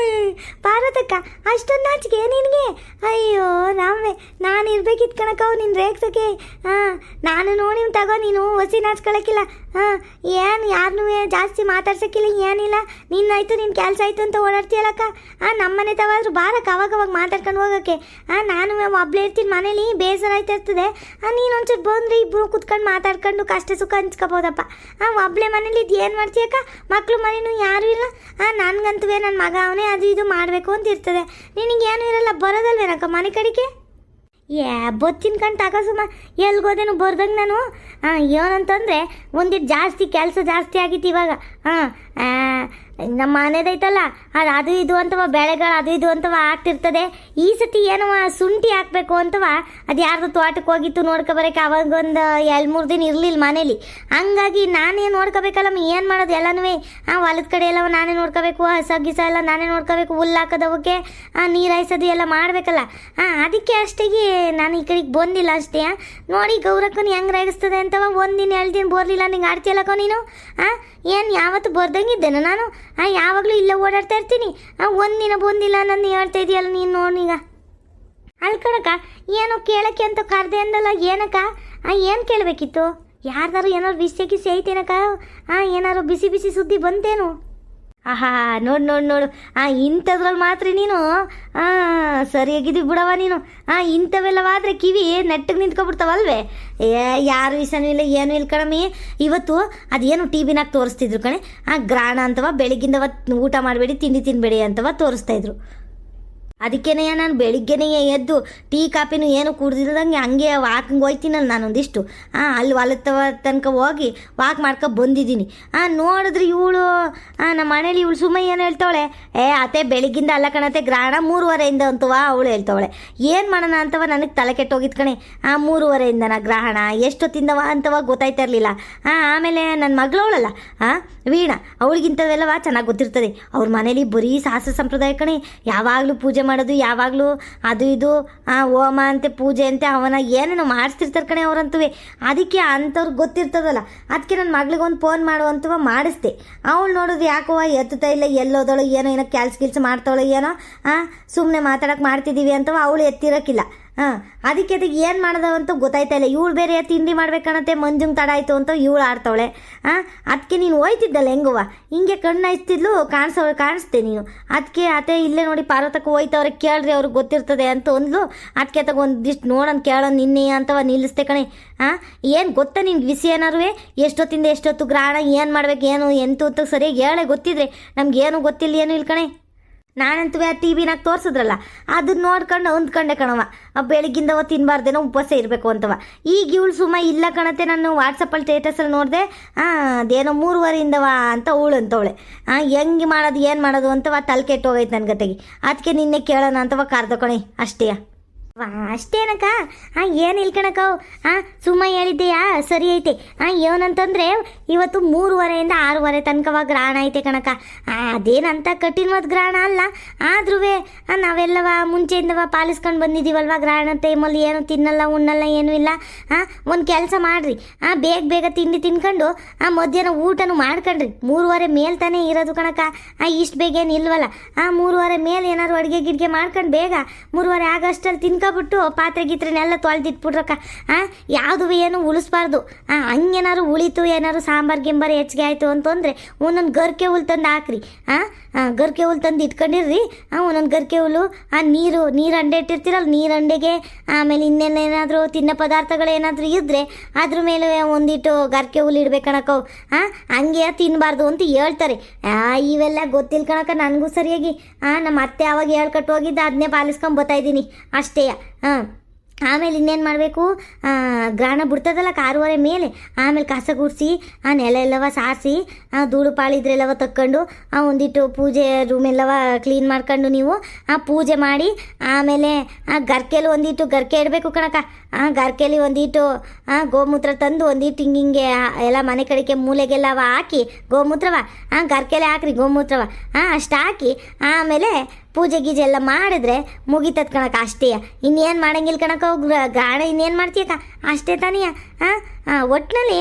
Speaker 1: ಪಾರ್ವತಕ್ಕ ಅಷ್ಟೊಂದು ನಾಚಿಕೆ ನಿನಗೆ? ಅಯ್ಯೋ ರಾಮೇ, ನಾನು ಇರ್ಬೇಕಿತ್ತು ಕಣಕ್ಕ ನಿನ್ನ ರೇಗ್ಸೋಕೆ. ನಾನು ನೋಡಿ ತಗೋ, ನೀನು ಹೊಸಿ ನಾಚ್ಕೊಳಕ್ಕಿಲ್ಲ. ಏನು ಯಾರನ್ನೂ ಜಾಸ್ತಿ ಮಾತಾಡ್ಸೋಕ್ಕಿಲ್ಲ, ಏನಿಲ್ಲ. ನಿನ್ನಾಯ್ತು ನಿನ್ನ ಕೆಲಸ ಆಯಿತು ಅಂತ ಓಡಾಡ್ತೀಯಲ್ಲಕ್ಕ. ನಮ್ಮನೆ ತವಾದ್ರು ಬಾರಕ್ಕ ಅವಾಗವಾಗ ಮಾತಾಡ್ಕೊಂಡು ಹೋಗೋಕ್ಕೆ. ನಾನು ಒಬ್ಳೇ ಇರ್ತೀನಿ ಮನೇಲಿ, ಬೇಸರ ಆಯ್ತಿರ್ತದೆ. ನೀನು ಒಂಚೂರು ಬಂದರೆ ಇಬ್ಬರು ಕುತ್ಕೊಂಡು ಮಾತಾಡ್ಕೊಂಡು ಕಷ್ಟ ಸುಖ ಹಂಚ್ಕೋಬೋದಪ್ಪ. ಒಬ್ಳೆ ಮನೇಲಿ ಇದು ಏನು ಮಾಡ್ತೀಯಕ್ಕ? ಮಕ್ಕಳು ಮನೇನು ಯಾರೂ ಇಲ್ಲ. ನನಗಂತೂ ನನ್ನ ಮಗ ಅವನೇ ಅದು ಇದು ಮಾಡಬೇಕು ಅಂತ ಇರ್ತದೆ. ನಿನಗೇನು ಇರಲ್ಲ, ಬರೋದಲ್ವೇನಕ್ಕ ಮನೆ ಕಡೆಗೆ? ಬೊತ್ತಿನ ಕಣ್ ತಗೋ ಸುಮ್ಮ. ಎಲ್ಗೋದೇನು ಬರ್ದಂಗೆ ನಾನು. ಏನಂತಂದರೆ ಒಂದಿಟ್ಟು ಜಾಸ್ತಿ ಕೆಲಸ ಜಾಸ್ತಿ ಆಗಿತ್ತು ಇವಾಗ. ನಮ್ಮ ಮನೆದೈತಲ್ಲ, ಅದು ಇದು ಅಂತವ ಬೆಳೆಗಳು ಅದು ಇದು ಅಂತವ ಆಗ್ತಿರ್ತದೆ. ಈ ಸತಿ ಏನವ ಶುಂಠಿ ಹಾಕಬೇಕು ಅಂತವ, ಅದು ಯಾರ್ದು ತೋಟಕ್ಕೆ ಹೋಗಿತ್ತು ನೋಡ್ಕೊಬರಕ್ಕೆ. ಅವಾಗ ಒಂದು 2-3 ದಿನ ಇರಲಿಲ್ಲ ಮನೇಲಿ. ಹಂಗಾಗಿ ನಾನೇ ನೋಡ್ಕೋಬೇಕಲ್ಲಮ್ಮ, ಏನು ಮಾಡೋದು ಎಲ್ಲನೂ. ಹೊಲದ ಕಡೆ ಎಲ್ಲವ ನಾನೇ ನೋಡ್ಕೋಬೇಕು, ಹಸ ಗಿಸ ಎಲ್ಲ ನಾನೇ ನೋಡ್ಕೋಬೇಕು, ಹುಲ್ಲು ಹಾಕೋದವಕ್ಕೆ ನೀರು ಹಾಯಿಸೋದು ಎಲ್ಲ ಮಾಡಬೇಕಲ್ಲ. ಅದಕ್ಕೆ ಅಷ್ಟೇಗೆ ನಾನು ಈ ಕಡೆಗೆ ಬಂದಿಲ್ಲ ಅಷ್ಟೇ. ನೋಡಿ ಗೌರಕ್ಕನ ಹೆಂಗೆ ರೇಗಿಸ್ತದೆ ಅಂತವ. 1 ದಿನ 2 ದಿನ ಬೋರ್ಲಿಲ್ಲ ನಿಂಗೆ ಆಡ್ತಿಯಲ್ಲಕ್ಕ ನೀನು. ಏನು ಯಾವತ್ತು ಬರ್ದಂಗಿದ್ದೇನೆ ನಾನು? ಯಾವಾಗಲೂ ಇಲ್ಲೇ ಓಡಾಡ್ತಾ ಇರ್ತೀನಿ. ಒಂದಿನ ಬಂದಿಲ್ಲ ನನ್ನ ಹೇಳ್ತಾ ಇದೆಯಲ್ಲ ನೀನು. ನೋಡೀಗ ಅಲ್ಲಿ ಕಣಕ್ಕ ಏನೋ ಕೇಳೋಕ್ಕೆ ಅಂತ ಕರೆದೆ ಅಂದಲ್ಲ, ಏನಕ್ಕ? ಏನು ಕೇಳಬೇಕಿತ್ತು? ಯಾರ್ದಾರು ಏನಾರು ವಿಷಯ ಗಿಸಿ ಐತೇನಕ್ಕ? ಏನಾರು ಬಿಸಿ ಬಿಸಿ ಸುದ್ದಿ ಬಂತೇನು? ನೋಡು ಇಂಥದ್ರಲ್ಲಿ ಮಾತ್ರ ನೀನು ಸರಿಯಾಗಿದ್ದೀವಿ ಬಿಡವ ನೀನು. ಇಂಥವೆಲ್ಲವಾದರೆ ಕಿವಿ ನೆಟ್ಟಗೆ ನಿಂತ್ಕೊಬಿಡ್ತಾವಲ್ವೇ? ಯಾರು ವಿಷಯನೂ ಇಲ್ಲ, ಏನೂ ಇಲ್ಲ ಕಣಮ್ಮಿ. ಇವತ್ತು ಅದೇನು ಟಿ ವಿನಾಗ ತೋರಿಸ್ತಿದ್ರು ಕಣೆ, ಗ್ರಾಣ ಅಂತವ, ಬೆಳಗ್ಗಿಂದವ ಊಟ ಮಾಡಬೇಡಿ ತಿಂಡಿ ತಿನ್ನಬೇಡಿ ಅಂತವ ತೋರಿಸ್ತಾಯಿದ್ರು. ಅದಕ್ಕೇನೆ ನಾನು ಬೆಳಿಗ್ಗೆನೇ ಎದ್ದು ಟೀ ಕಾಪಿನೂ ಏನು ಕುಡ್ದಿದ್ದಂಗೆ ಹಂಗೆ ವಾಕಿಂಗ್ ಹೋಯ್ತೀನಲ್ಲ ನಾನೊಂದಿಷ್ಟು. ಅಲ್ಲಿ ಹೊಲದ ತನಕ ಹೋಗಿ ವಾಕ್ ಮಾಡ್ಕೊ ಬಂದಿದ್ದೀನಿ. ನೋಡಿದ್ರೆ ಇವಳು ನಮ್ಮ ಮನೇಲಿ ಇವಳು ಸುಮ್ಮ ಏನು ಹೇಳ್ತಾವಳೆ, ಅತ್ತೆ ಬೆಳಿಗ್ಗಿಂದ ಅಲ್ಲ ಕಣತ್ತೆ ಗ್ರಹಣ 3:30 ಅಂತವ ಅವಳು ಹೇಳ್ತಾವಳೆ. ಏನು ಮಾಡೋಣ ಅಂತವ ನನಗೆ ತಲೆ ಕೆಟ್ಟೋಗಿತ್ತು ಕಣೆ. 3:30 ಗ್ರಹಣ ಎಷ್ಟೊತ್ತಿಂದವ ಅಂತವ ಗೊತ್ತಾಯ್ತಾ ಇರಲಿಲ್ಲ. ಆಮೇಲೆ ನನ್ನ ಮಗಳವಳಲ್ಲ ವೀಣಾ, ಅವಳಿಗಿಂತವೆಲ್ಲವ ಚೆನ್ನಾಗಿ ಗೊತ್ತಿರ್ತದೆ. ಅವ್ರ ಮನೇಲಿ ಬರೀ ಶಾಸ್ತ್ರ ಸಂಪ್ರದಾಯ ಕಣೆ. ಯಾವಾಗಲೂ ಪೂಜೆ ಮಾಡೋದು, ಯಾವಾಗಲೂ ಅದು ಇದು ಹೋಮ ಅಂತೆ ಪೂಜೆ ಅಂತೆ ಅವನ ಏನೇನೋ ಮಾಡಿಸ್ತಿರ್ತಾರೆ ಕಣೆ ಅವರಂತೂ. ಅದಕ್ಕೆ ಅಂಥವ್ರಿಗೆ ಗೊತ್ತಿರ್ತದಲ್ಲ. ಅದಕ್ಕೆ ನನ್ನ ಮಗಳಿಗೊಂದು ಫೋನ್ ಮಾಡುವಂತವ ಮಾಡಿಸ್ದೆ. ಅವಳು ನೋಡೋದು ಯಾಕೋ ಎತ್ತುತ್ತಾ ಇಲ್ಲ, ಎಲ್ಲೋದಳು ಏನೋ ಕೆಲಸ ಮಾಡ್ತಾವಳು ಏನೋ, ಸುಮ್ಮನೆ ಮಾತಾಡೋಕೆ ಮಾಡ್ತಿದ್ದೀವಿ ಅಂತವ ಅವಳು ಎತ್ತಿರೋಕ್ಕಿಲ್ಲ. ಅದಕ್ಕೆ ಏನು ಮಾಡೋದಂತೂ ಗೊತ್ತಾಯ್ತಾ ಇಲ್ಲ. ಇವಳು ಬೇರೆ ತಿಂಡಿ ಮಾಡ್ಬೇಕನ್ನತ್ತೆ, ಮಂಜುಂಗೆ ತಡ ಆಯಿತು ಅಂತ ಇವಳು ಆಡ್ತಾವಳೆ. ಅದಕ್ಕೆ ನೀನು ಹೋಯ್ತಿದ್ದಲ್ಲ ಹೆಂಗುವ, ಹಿಂಗೆ ಕಣ್ಣಾಯಿಸ್ತಿದ್ಲು, ಕಾಣಿಸ್ತೆ ನೀನು. ಅದಕ್ಕೆ ಅತ್ತೆ ಇಲ್ಲೇ ನೋಡಿ ಪಾರ್ವತಕ್ಕೆ ಹೋಯ್ತವ್ರೆ, ಕೇಳ್ರಿ ಅವ್ರಿಗೆ ಗೊತ್ತಿರ್ತದೆ ಅಂತ ಅಂದ್ಲು. ಅದಕ್ಕೆ ತಗೊಂಡಿಷ್ಟು ನೋಡೋಣ ಕೇಳೋಣ ನಿನ್ನೆ ಅಂತವ ನಿಲ್ಲಿಸ್ತೆ ಕಣೆ. ಏನು ಗೊತ್ತಾ ನಿನ್ಗೆ ವಿಷಯ ಏನಾರು? ಎಷ್ಟೊತ್ತಿಂದ ಎಷ್ಟೊತ್ತು ಗ್ರಹಣ, ಏನು ಮಾಡ್ಬೇಕು, ಏನು ಎಂತ ಸರಿಯಾಗಿ ಹೇಳೇ ಗೊತ್ತಿದ್ರೆ ನಮ್ಗೇನು ಗೊತ್ತಿಲ್ಲ, ಏನೂ ಇಲ್ಲ ಕಣೆ. ನಾನಂತೂ ಟಿ ವಿನಾಗ ತೋರಿಸಿದ್ರಲ್ಲ ಅದನ್ನ ನೋಡ್ಕೊಂಡು ಅಂದ್ಕೊಂಡೆ ಕಣವ, ಬೆಳಗ್ಗಿಂದವ ತಿನ್ನಬಾರ್ದೇನೋ ಉಪವಾಸ ಇರಬೇಕು ಅಂತವ. ಈಗ ಇವಳು ಸುಮ್ಮ ಇಲ್ಲ ಕಣತೆ, ನಾನು ವಾಟ್ಸಪ್ಪಲ್ಲಿ ಸ್ಟೇಟಸಲ್ಲಿ ನೋಡಿದೆ ಅದೇನೋ 3:30 ಅಂತ ಅವಳು ಅಂತವಳೆ. ಹೆಂಗೆ ಮಾಡೋದು ಏನು ಮಾಡೋದು ಅಂತವ ತಲೆ ಕೆಟ್ಟೋಗೈತೆ ನನ್ನ ಗತೆಗೆ. ಅದಕ್ಕೆ ನಿನ್ನೆ ಕೇಳೋಣ ಅಂತವ ಕರ್ದ ಕಣೆ ಅಷ್ಟೇ. ಅಷ್ಟೇನಕ್ಕ? ಏನು ಇಲ್ಕಣಕ್ಕ, ಸುಮ್ಮ ಹೇಳಿದ್ದೆಯಾ ಸರಿ ಐತೆ. ಏನಂತಂದರೆ ಇವತ್ತು 3:30 6:30 ತನಕವ ಗ್ರಹಣ ಐತೆ ಕಣಕ್ಕ. ಅದೇನಂತ ಕಠಿಣವಾದ ಗ್ರಹಣ ಅಲ್ಲ, ಆದ್ರೂ ನಾವೆಲ್ಲವ ಮುಂಚೆಯಿಂದವ ಪಾಲಿಸ್ಕೊಂಡು ಬಂದಿದ್ದೀವಲ್ವ. ಗ್ರಹಣ ಟೈಮಲ್ಲಿ ಏನು ತಿನ್ನಲ್ಲ ಉಣ್ಣಲ್ಲ ಏನೂ ಇಲ್ಲ. ಒಂದು ಕೆಲಸ ಮಾಡಿರಿ, ಬೇಗ ತಿಂಡಿ ತಿನ್ಕೊಂಡು ಮಧ್ಯಾಹ್ನ ಊಟನೂ ಮಾಡ್ಕೊಂಡ್ರಿ. 3:30 ಮೇಲೆ ತಾನೇ ಇರೋದು ಕಣಕ್ಕ, ಇಷ್ಟು ಬೇಗ ಏನು ಇಲ್ವಲ್ಲ. 3:30 ಮೇಲೆ ಏನಾದ್ರು ಅಡುಗೆ ಗಿಡ್ಗೆ ಮಾಡ್ಕೊಂಡು ಬೇಗ 3:30 ಆಗಷ್ಟಲ್ಲಿ ತಿನ್ಕೊ ತಿನ್ಕೊಬಿಟ್ಟು ಪಾತ್ರೆ ಗೀತ್ರೆನೆಲ್ಲ ತೊಳೆದಿಟ್ಬಿಟ್ರಕ್ಕ. ಯಾವುದು ಏನು ಉಳಿಸ್ಬಾರ್ದು. ಹಂಗೇನಾದ್ರು ಉಳಿತು, ಏನಾದ್ರು ಸಾಂಬಾರು ಗಿಂಬಾರು ಹೆಚ್ಚಿಗೆ ಆಯಿತು ಅಂತಂದರೆ ಒಂದೊಂದು ಗರ್ಕೆ ಹುಲ್ ತಂದು ಹಾಕ್ರಿ. ಗರ್ಕೆ ಹುಲ್ ತಂದು ಇಟ್ಕೊಂಡಿರ್ರಿ. ಒಂದೊಂದು ಗರ್ಕೆ ಹುಲ್ಲು ನೀರು ಅಂಡೆ ಇಟ್ಟಿರ್ತೀರಲ್ಲ, ನೀರು ಅಂಡೆಗೆ ಆಮೇಲೆ ಇನ್ನೇನೇನಾದರೂ ತಿನ್ನೋ ಪದಾರ್ಥಗಳು ಏನಾದರೂ ಇದ್ದರೆ ಅದ್ರ ಮೇಲೆ ಒಂದಿಟ್ಟು ಗರ್ಕೆ ಹುಲ್ಲು ಇಡ್ಬೇಕು ಕಣಕ್ಕ. ಹಂಗೆ ತಿನ್ನಬಾರ್ದು ಅಂತ ಹೇಳ್ತಾರೆ. ಇವೆಲ್ಲ ಗೊತ್ತಿಲ್ಲ ಕಣಕ್ಕ ನನಗೂ ಸರಿಯಾಗಿ. ನಮ್ಮ ಅತ್ತೆ ಅವಾಗ ಹೇಳ್ಕೊಟ್ಟು ಹೋಗಿದ್ದ ಅದನ್ನೇ ಪಾಲಿಸ್ಕೊಂಡು ಬರ್ತಾಯಿದ್ದೀನಿ ಅಷ್ಟೇ. ಆಮೇಲೆ ಇನ್ನೇನು ಮಾಡಬೇಕು, ಗ್ರಾಣ ಬಿಡ್ತದಲ್ಲ 6:30 ಮೇಲೆ, ಆಮೇಲೆ ಕಸ ಗುಡಿಸಿ ನೆಲ ಎಲ್ಲವ ಸಾರಿಸಿ ಧೂಳು ಪಾಳಿದ್ರೆಲ್ಲವ ತಕ್ಕೊಂಡು ಒಂದಿಟ್ಟು ಪೂಜೆ ರೂಮ್ ಎಲ್ಲವ ಕ್ಲೀನ್ ಮಾಡ್ಕೊಂಡು ನೀವು ಪೂಜೆ ಮಾಡಿ ಆಮೇಲೆ ಗರ್ಕೆಲಿ ಒಂದಿಟ್ಟು ಗರ್ಕೆ ಇಡಬೇಕು ಕಣಕ್ಕ. ಗರ್ಕೆಲಿ ಒಂದಿಟ್ಟು ಗೋಮೂತ್ರ ತಂದು ಒಂದಿಟ್ಟು ಹಿಂಗೆ ಎಲ್ಲ ಮನೆ ಕಡೆಗೆ ಮೂಲೆಗೆಲ್ಲವ ಹಾಕಿ ಗೋಮೂತ್ರವ ಗರ್ಕೆಲೆ ಹಾಕ್ರಿ ಗೋಮೂತ್ರವ ಅಷ್ಟು ಹಾಕಿ ಆಮೇಲೆ ಪೂಜೆ ಗೀಜೆ ಎಲ್ಲ ಮಾಡಿದ್ರೆ ಮುಗಿತದ ಕಣಕ್ಕ ಅಷ್ಟೇ. ಇನ್ನೇನು ಮಾಡಂಗಿಲ್ಲ ಕಣಕ್ಕ. ಗಾಣ ಇನ್ನೇನು ಮಾಡ್ತೀಯಕ್ಕ ಅಷ್ಟೇ ತಾನೆಯ. ಒಟ್ಟಿನಲ್ಲಿ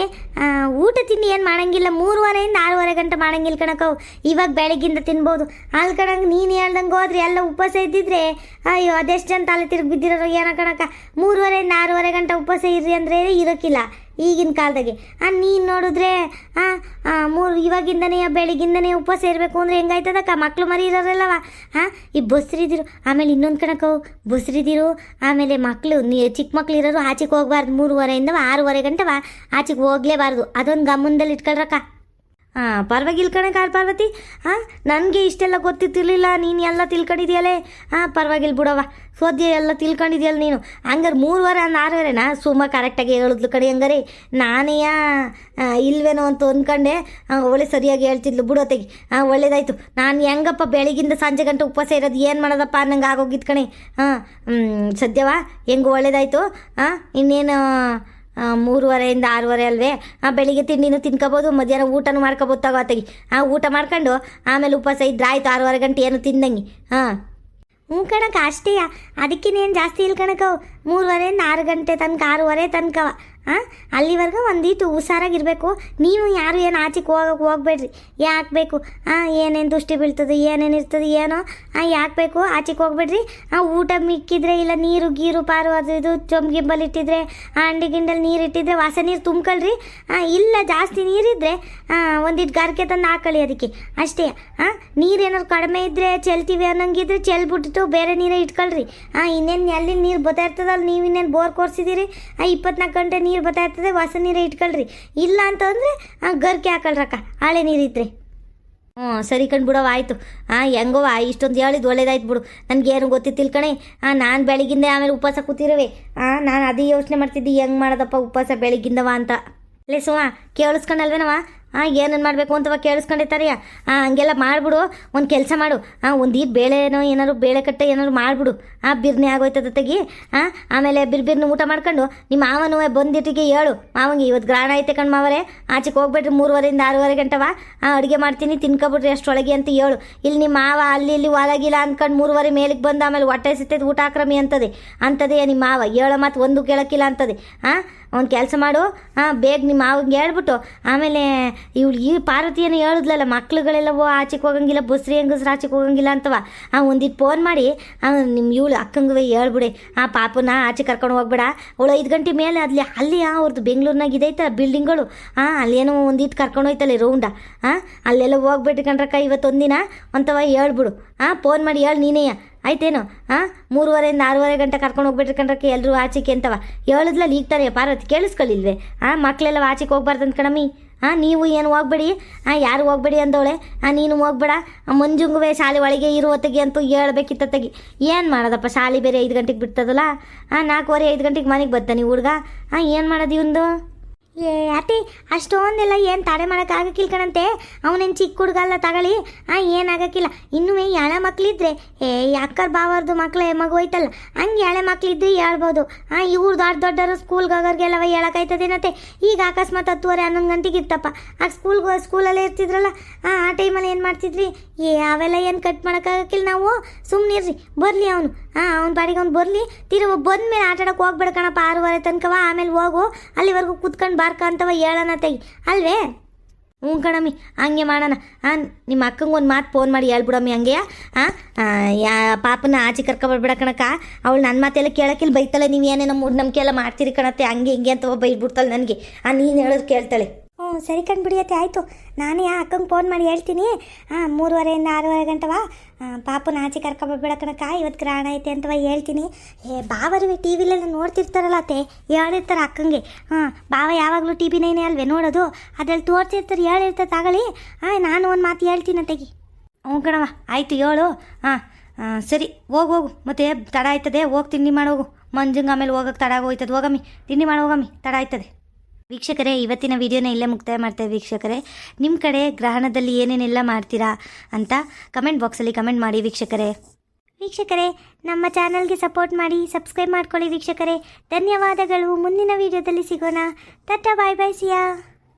Speaker 1: ಊಟ ತಿಂಡಿ ಏನು ಮಾಡಂಗಿಲ್ಲ. 3:30 6:30 ಗಂಟೆ ಮಾಡಂಗಿಲ್ಲ ಕಣಕ್ಕ. ಇವಾಗ ಬೆಳಗ್ಗಿಂದ ತಿನ್ಬೋದು. ಅಲ್ಲಿ ಕಣಂಗೆ ನೀನು ಹೇಳ್ದಂಗೆ ಹೋದ್ರೆ ಎಲ್ಲ ಉಪವಾಸ ಇದ್ದಿದ್ರೆ ಅಯ್ಯೋ ಅದೆಷ್ಟು ಜನ ತಲೆ ತಿರುಗಿ ಬಿದ್ದಿರೋ ಏನೋ ಕಣಕ್ಕ. 3:30 6:30 ಗಂಟೆ ಉಪವಾಸ ಇರ್ರಿ ಅಂದರೆ ಇರೋಕ್ಕಿಲ್ಲ ಈಗಿನ ಕಾಲದಾಗೆ. ನೀನು ನೋಡಿದ್ರೆ ಇವಾಗಿಂದನೇ ಬೆಳಿಗ್ಗಿಂದನೇ ಉಪವಾಸ ಇರಬೇಕು ಅಂದರೆ ಹೆಂಗಾಯ್ತದಕ್ಕ. ಮಕ್ಳು ಮರಿ ಇರೋರಲ್ಲವ ಈ ಬಸ್ರಿದಿರು. ಆಮೇಲೆ ಇನ್ನೊಂದು ಕಣಕ್ಕ ಬಸ್ರಿದಿರು. ಆಮೇಲೆ ಮಕ್ಕಳು ಚಿಕ್ಕ ಮಕ್ಳು ಇರೋರು ಆಚೆಗೆ ಹೋಗ್ಬಾರ್ದು. 3:30 6:30 ಗಂಟವ ಆಚೆಗೆ ಹೋಗ್ಲೇಬಾರ್ದು. ಅದೊಂದು ಗಮನದಲ್ಲಿ ಇಟ್ಕೊಳ್ರಕ್ಕ. ಪರವಾಗಿಲ್ಲ ಕಣಕ್ಕ ಪಾರ್ವತಿ. ನನಗೆ ಇಷ್ಟೆಲ್ಲ ಗೊತ್ತಿರ್ತಿರ್ಲಿಲ್ಲ, ನೀನು ಎಲ್ಲ ತಿಳ್ಕೊಂಡಿದ್ಯಲ್ಲೇ. ಪರವಾಗಿಲ್ಲ ಬಿಡವ, ಸೋದ್ಯ ಎಲ್ಲ ತಿಳ್ಕೊಂಡಿದ್ಯಲ್ಲ ನೀನು. ಹಂಗಾರೆ 3:30 6:30 ಸುಮ್ಮ ಕರೆಕ್ಟಾಗಿ ಹೇಳಿದ್ಲು ಕಡೆ. ಹಂಗಾರೆ ನಾನೇ ಇಲ್ವೇನೋ ಅಂತ ಅಂದ್ಕೊಂಡೆ. ಒಳ್ಳೆ ಸರಿಯಾಗಿ ಹೇಳ್ತಿದ್ಲು ಬಿಡೋತೆಗೆ. ಒಳ್ಳೇದಾಯ್ತು. ನಾನು ಹೆಂಗಪ್ಪ ಬೆಳಗಿಂದ ಸಂಜೆ ಗಂಟೆ ಉಪವಾಸ ಇರೋದು ಏನು ಮಾಡೋದಪ್ಪ ಅನ್ನಂಗೆ ಆಗೋಗಿತ್ತು ಕಣೆ. ಸದ್ಯವಾ ಹೆಂಗೆ ಒಳ್ಳೇದಾಯ್ತು. ಇನ್ನೇನು 3:30 6:30 ಅಲ್ವೇ. ಬೆಳಿಗ್ಗೆ ತಿಂಡಿನೂ ತಿನ್ಕೋಬೋದು, ಮಧ್ಯಾಹ್ನ ಊಟನೂ ಮಾಡ್ಕೊಬೋದು ತಗೋತೆಗೆ. ಊಟ ಮಾಡ್ಕೊಂಡು ಆಮೇಲೆ ಉಪವಾಸ ಇದ್ರೆ ಆಯ್ತು 6:30 ಗಂಟೆ ಏನು ತಿಂದಂಗೆ. ಕಣಕ್ಕ ಅಷ್ಟೇ. ಅದಕ್ಕಿನ್ನೇನು ಜಾಸ್ತಿ ಇಲ್ಲ ಕಣಕ್ಕ. 3:30 6 ಗಂಟೆ ತನಕ 6:30 ತನಕ ಅಲ್ಲಿವರೆಗೂ ಒಂದೀಟು ಹುಷಾರಾಗಿರಬೇಕು. ನೀವು ಯಾರು ಏನು ಆಚೆಗೆ ಹೋಗ್ಬೇಡ್ರಿ. ಯಾಕೆ ಬೇಕು ಏನೇನು ದೃಷ್ಟಿ ಬೀಳ್ತದೆ ಏನೇನು ಇರ್ತದೆ ಏನೋ ಯಾಕೆ ಬೇಕು ಆಚೆಗೆ ಹೋಗ್ಬೇಡ್ರಿ. ಊಟ ಮಿಕ್ಕಿದ್ರೆ ಇಲ್ಲ ನೀರು ಗೀರು ಪಾರು ಅದು ಇದು ಚೊಂಬಿಗಿಂಬಲ್ ಇಟ್ಟಿದ್ರೆ ಅಂಡಿ ಗಿಂಡಲ್ಲಿ ನೀರು ಇಟ್ಟಿದ್ರೆ ವಾಸ ನೀರು ತುಂಬ್ಕೊಳ್ರಿ. ಇಲ್ಲ ಜಾಸ್ತಿ ನೀರಿದ್ದರೆ ಒಂದಿಟ್ಟು ಗಾರ್ಕೆ ತಂದು ಹಾಕೊಳ್ಳಿ ಅದಕ್ಕೆ ಅಷ್ಟೇ. ನೀರೇನಾದ್ರು ಕಡಿಮೆ ಇದ್ದರೆ ಚೆಲ್ತೀವಿ ಅನ್ನೋಂಗಿದ್ರೆ ಚೆಲ್ಬಿಟ್ಟು ಬೇರೆ ನೀರೇ ಇಟ್ಕೊಳ್ರಿ. ಇನ್ನೇನು ಎಲ್ಲಿ ನೀರು ಬರ್ತಾ ಇರ್ತದಲ್ಲ, ನೀವು ಇನ್ನೇನು ಬೋರ್ ಕೊರ್ಸಿದ್ದೀರಿ 24 ಗಂಟೆ ನೀರು ಬರ್ತಾ ಇರ್ತದೆ, ಹೊಸ ನೀರೇ ಇಟ್ಕೊಳ್ರಿ. ಇಲ್ಲ ಅಂತಂದರೆ ಗರ್ಕೆ ಹಾಕೊಳ್ರಕ್ಕ ಹಳೆ ನೀರಿದ್ರೆ. ಸರಿ ಬಿಡವ ಆಯಿತು. ಹೆಂಗೋ ಇಷ್ಟೊಂದು ಹೇಳಿದ್ದು ಒಳ್ಳೇದಾಯ್ತು ಬಿಡು. ನನಗೇನು ಗೊತ್ತಿತ್ತಿಲ್ಲ ಕಣೆ. ನಾನು ಬೆಳಗಿಂದ ಆಮೇಲೆ ಉಪವಾಸ ಕೂತಿರುವೆ. ನಾನು ಅದೇ ಯೋಚನೆ ಮಾಡ್ತಿದ್ದೆ ಹೆಂಗೆ ಮಾಡೋದಪ್ಪ ಉಪವಾಸ ಬೆಳಗಿಂದವ ಅಂತ. ಲೇ ಸುಮ ಕೇಳಿಸ್ಕೊಂಡಲ್ವೇನವ ಏನೇನು ಮಾಡಬೇಕು ಅಂತವ ಕೇಳಿಸ್ಕೊಂಡಿರ್ತಾರೆಯಾ. ಹಂಗೆಲ್ಲ ಮಾಡಿಬಿಡು. ಒಂದು ಕೆಲಸ ಮಾಡು, ಒಂದು ಬೇಳೆನೋ ಏನಾದ್ರು ಬೇಳೆ ಕಟ್ಟೆ ಏನಾದ್ರು ಮಾಡಿಬಿಡು. ಬಿರ್ನಿ ಆಗೋಯ್ತದ ತೆಗಿ. ಆಮೇಲೆ ಬಿರ್ಬಿರ್ನ ಊಟ ಮಾಡ್ಕೊಂಡು ನಿಮ್ಮ ಮಾವನೂ ಬಂದಿಟ್ಟಿಗೆ ಹೇಳು ಮಾವಂಗೆ ಇವತ್ತು ಗ್ರಾಣ ಐತೆ ಕಣ್ ಮಾವರೇ, ಆಚೆಗೆ ಹೋಗ್ಬಿಟ್ರಿ 3:30 6:30 ಗಂಟವ ಅಡುಗೆ ಮಾಡ್ತೀನಿ ತಿನ್ಕೊಬಿಟ್ರಿ ಅಷ್ಟೊಳಗೆ ಅಂತ ಹೇಳು. ಇಲ್ಲಿ ನಿಮ್ಮ ಮಾವ ಅಲ್ಲಿ ಇಲ್ಲಿ ಒಳಗಿಲ್ಲ ಅಂದ್ಕೊಂಡು 3:30 ಮೇಲಿಗೆ ಬಂದು ಆಮೇಲೆ ಹೊಟ್ಟೆ ಸಿತ್ತೈತೆ ಊಟ ಆಕ್ರಮಿ ಅಂತದೆ ನಿಮ್ಮ ಮಾವ ಹೇಳೋ ಮಾತು ಒಂದು ಕೇಳೋಕ್ಕಿಲ್ಲ ಅಂತದೆ. ಒಂದು ಕೆಲಸ ಮಾಡು, ಬೇಗ ನಿಮ್ಮ ಮಾವಂಗೆ ಹೇಳ್ಬಿಟ್ಟು ಆಮೇಲೆ ಇವಳು ಈ ಪಾರ್ವತಿಯನ್ನು ಹೇಳಿದ್ಲಲ್ಲ ಮಕ್ಳುಗಳೆಲ್ಲ ಆಚೆಗೆ ಹೋಗಂಗಿಲ್ಲ, ಬಸ್ರಿ ಹೆಂಗಸ್ರು ಆಚೆಗೆ ಹೋಗಂಗಿಲ್ಲ ಅಂತವ. ಒಂದಿಟ್ಟು ಫೋನ್ ಮಾಡಿ ನಿಮ್ಮ ಇವಳು ಅಕ್ಕಂಗೆ ಹೇಳ್ಬಿಡಿ ಪಾಪನ ಆಚೆ ಕರ್ಕೊಂಡು ಹೋಗ್ಬೇಡ. ಅವಳು 5 ಗಂಟೆ ಮೇಲೆ ಅಲ್ಲಿ ಅವ್ರದ್ದು ಬೆಂಗಳೂರಿನಾಗ ಇದೈತಲ್ಲ ಬಿಲ್ಡಿಂಗ್ಗಳು, ಅಲ್ಲೇನೋ ಒಂದಿಟ್ಟು ಕರ್ಕೊಂಡು ಹೋಯ್ತಲ್ಲ ರೌಂಡ. ಅಲ್ಲೆಲ್ಲ ಹೋಗ್ಬಿಟ್ಟು ಕಣ್ರಕ್ಕ ಇವತ್ತೊಂದಿನ ಅಂತವ ಹೇಳ್ಬಿಡು. ಫೋನ್ ಮಾಡಿ ಹೇಳು ನೀನೇ ಆಯ್ತೇನು. 3:30 6:30 ಗಂಟೆ ಕರ್ಕೊಂಡು ಹೋಗ್ಬಿಟ್ರಿ ಕಣ್ರಕ್ಕೆ ಎಲ್ಲರೂ ಆಚೆಗೆ ಅಂತವ ಹೇಳಿದ್ಲಲ್ಲಿ ಈಗ್ತಾರೆ ಪಾರ್ವತಿ ಕೇಳಿಸ್ಕೊಳ್ಳಿಲ್ವೇ. ಮಕ್ಕಳೆಲ್ಲ ಆಚೆಗೆ ಹೋಗ್ಬಾರ್ದು ಅಂತ ಕಣಮ್ಮಿ. ನೀವು ಏನು ಹೋಗ್ಬೇಡಿ, ಯಾರು ಹೋಗ್ಬೇಡಿ ಅಂದವಳೆ. ನೀನು ಹೋಗ್ಬೇಡ. ಮಂಜುಂಗುವೆ ಶಾಲೆ ಒಳಗೆ ಇರುವತ್ತಿಗೆ ಅಂತೂ ಹೇಳ್ಬೇಕಿತ್ತಗಿ. ಏನು ಮಾಡೋದಪ್ಪ ಶಾಲೆ ಬೇರೆ 5 ಗಂಟೆಗೆ ಬಿಡ್ತದಲ್ಲ. 4:15 5 ಗಂಟೆಗೆ ಮನೆಗೆ ಬರ್ತಾನೆ ಹುಡುಗ. ಏನು ಮಾಡೋದು ಇವಂದು. ಅತಿ ಅಷ್ಟೊಂದೆಲ್ಲ ಏನು ತಡೆ ಮಾಡೋಕ್ಕಾಗಕ್ಕಿಲ್ಲ ಕಣಂತೆ. ಅವನೇನು ಚಿಕ್ಕ ಹುಡುಗ ಅಲ್ಲ ತಗೊಳ್ಳಿ. ಏನಾಗಕ್ಕಿಲ್ಲ. ಇನ್ನೂ ಎಳೆ ಮಕ್ಳಿದ್ರೆ ಅಕ್ಕರ್ ಬಾವರ್ದು ಮಕ್ಳು ಮಗು ಹೋಯ್ತಲ್ಲ ಹಂಗೆ ಎಳೆ ಮಕ್ಳಿದ್ರೆ ಹೇಳ್ಬೋದು. ಇವ್ರು ದೊಡ್ಡವರು ಸ್ಕೂಲ್ಗೆ ಹೋಗೋರಿಗೆಲ್ಲವ ಹೇಳೋಕ್ಕಾಯ್ತದೇನತ್ತೆ. ಈಗ ಅಕಸ್ಮಾತ್ 10:30 11 ಗಂಟೆಗೆ ಇರ್ತಪ್ಪ ಆಗ ಸ್ಕೂಲಲ್ಲೇ ಇರ್ತಿದ್ರಲ್ಲ. ಆ ಟೈಮಲ್ಲಿ ಏನು ಮಾಡ್ತಿದ್ರಿ. ಅವೆಲ್ಲ ಏನು ಕಟ್ ಮಾಡೋಕ್ಕಾಗಕ್ಕಿಲ್ಲ. ನಾವು ಸುಮ್ಮನಿರ್ರಿ. ಬರಲಿ ಅವನು ಅವ್ನ ಬಾಡಿಗೆ ಅವ್ನು ಬರಲಿ. ಬಂದ್ಮೇಲೆ ಆಟ ಆಡೋಕೆ ಹೋಗ್ಬೇಡ ಕಣಪ್ಪ 6:30 ತನಕವ. ಆಮೇಲೆ ಹೋಗು ಅಲ್ಲಿವರೆಗೂ ಕೂತ್ಕೊಂಡು ಬಾರ್ಕ ಅಂತವ ಹೇಳೋಣ ತೆಗಿ ಅಲ್ವೇ. ಹ್ಞೂ ಕಣಮ್ಮಿ ಹಂಗೆ ಮಾಡೋಣ. ನಿಮ್ಮ ಅಕ್ಕಂಗೆ ಒಂದು ಮಾತು ಫೋನ್ ಮಾಡಿ ಹೇಳ್ಬಿಡಮ್ಮಿ ಹಂಗೆ. ಯಾ ಪಾಪನ ಆಚೆ ಕರ್ಕೊಬರ್ಬೇಡ ಕಣಕ್ಕ. ಅವಳು ನನ್ನ ಮಾತೆಲ್ಲ ಕೇಳೋಕ್ಕಿಲ್ಲ, ಬೈತಾಳೆ. ನೀವು ಏನೇನೋ ಮೂಢನಂಬಿಕೆ ಎಲ್ಲ ಮಾಡ್ತೀರಿ ಕಣತ್ತೆ, ಹಂಗೆ ಹಿಂಗೆ ಅಂತ ಬೈದ್ಬಿಡ್ತಾಳೆ ನನಗೆ. ನೀನು ಹೇಳೋದು ಕೇಳ್ತಾಳೆ. ಹ್ಞೂ ಸರಿ ಕಂಡುಬಿಡಿಯತ್ತೆ, ಆಯಿತು. ನಾನೇ ಅಕ್ಕಂಗೆ ಫೋನ್ ಮಾಡಿ ಹೇಳ್ತೀನಿ. 3:30 6:30 ಗಂಟವ ಪಾಪನ ಆಚೆ ಕರ್ಕೊಬರ್ಬೇಡ ಕಣಕ್ಕ, ಇವತ್ತು ಗ್ರಹಣ ಐತೆ ಅಂತವ ಹೇಳ್ತೀನಿ. ಬಾವರುವೆ ಟಿ ವಿಲೆಲ್ಲ ನೋಡ್ತಿರ್ತಾರಲ್ಲ ಅತ್ತೆ, ಹೇಳಿರ್ತಾರೆ ಅಕ್ಕಂಗೆ. ಬಾವ ಯಾವಾಗಲೂ ಟಿ ವಿ ನೈನೇ ಅಲ್ವೇ ನೋಡೋದು, ಅದ್ರಲ್ಲಿ ತೋರಿಸಿರ್ತಾರೆ, ಹೇಳಿರ್ತಾರೆ ತಗೊಳ್ಳಿ. ನಾನು ಒಂದು ಮಾತು ಹೇಳ್ತೀನಿ ತೆಗಿ. ಹ್ಞೂ ಕಣವ ಆಯಿತು ಹೇಳು. ಸರಿ ಹೋಗು ಮತ್ತೆ ತಡ ಆಯ್ತದೆ, ಹೋಗಿ ತಿಂಡಿ ಮಾಡೋಗು. ಮಂಜಂಗೆ ಆಮೇಲೆ ಹೋಗೋಕೆ ತಡ ಆಗೋಯ್ತದೆ. ಹೋಗಮ್ಮಿ ತಿಂಡಿ ಮಾಡೋಗಮ್ಮಿ, ತಡ ಆಯ್ತದೆ. ವೀಕ್ಷಕರೇ, ಇವತ್ತಿನ ವಿಡಿಯೋನ ಇಲ್ಲೇ ಮುಕ್ತಾಯ ಮಾಡ್ತೇವೆ. ವೀಕ್ಷಕರೇ, ನಿಮ್ಮ ಕಡೆ ಗ್ರಹಣದಲ್ಲಿ ಏನೇನೆಲ್ಲ ಮಾಡ್ತೀರಾ ಅಂತ ಕಮೆಂಟ್ ಬಾಕ್ಸಲ್ಲಿ ಕಮೆಂಟ್ ಮಾಡಿ ವೀಕ್ಷಕರೇ. ನಮ್ಮ ಚಾನಲ್ಗೆ ಸಪೋರ್ಟ್ ಮಾಡಿ, ಸಬ್ಸ್ಕ್ರೈಬ್ ಮಾಡ್ಕೊಳ್ಳಿ ವೀಕ್ಷಕರೇ. ಧನ್ಯವಾದಗಳು. ಮುಂದಿನ ವಿಡಿಯೋದಲ್ಲಿ ಸಿಗೋಣ. ಟಾಟಾ, ಬಾಯ್ ಬಾಯ್, ಸಿಯಾ.